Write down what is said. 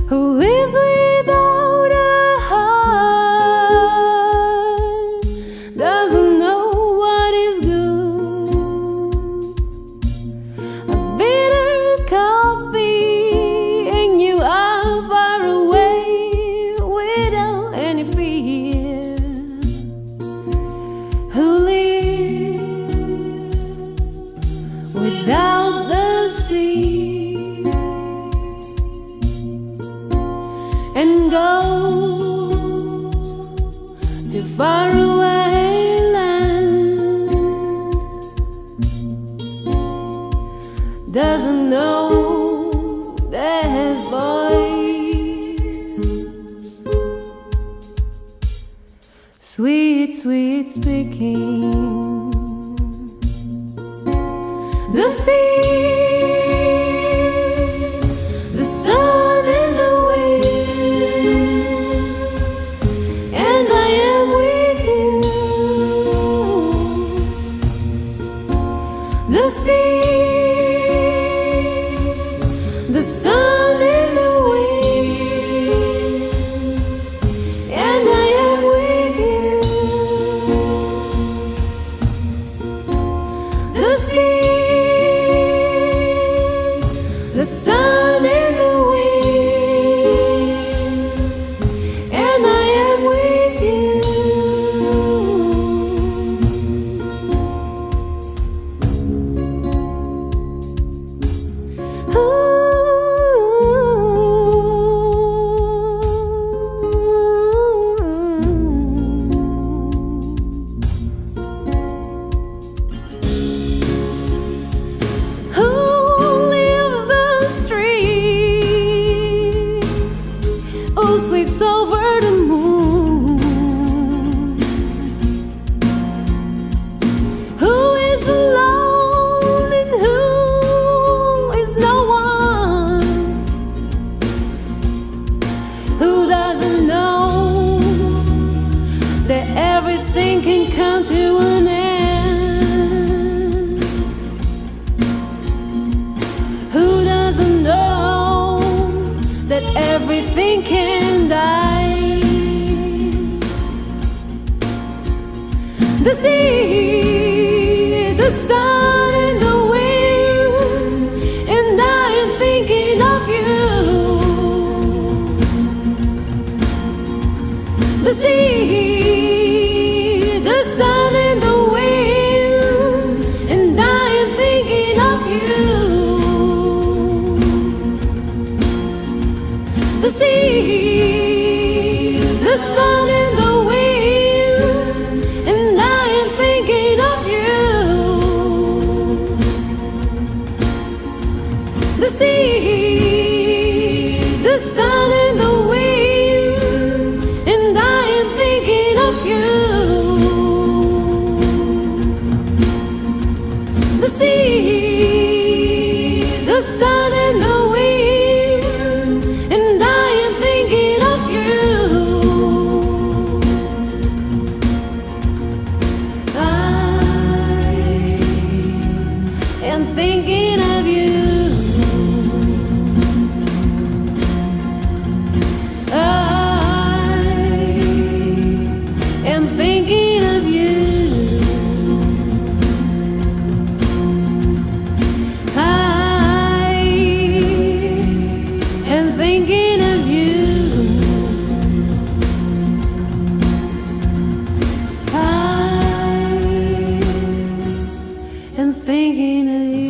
who lives without a heart, doesn't know what is good. A bitter coffee, and you are far away without any fear. Who lives without the sea and goes to faraway lands, doesn't know that voice, sweet, sweet speaking. The sea, the sun and the wind, and I am with you. The sea, the sun and the wind, and I am with you. The sea, the sun and the wind, and I am with you. Who lives the street? Who sleeps over the moon? Who is alone and who is no one? Who doesn't know that everything can come to an end? Who doesn't know that everything can die? The sea, the sun and the wind, and I am thinking of you. The sea, the sun and the wind, and I am thinking of you. The sea, the sun and the wind, and I am thinking of you. The sea, the sun and the wind, and I am thinking of you. The sea, the sun and the wind, and I am thinking of you. I am thinking of you. I am thinking of you. I am thinking of you. I am thinking of you.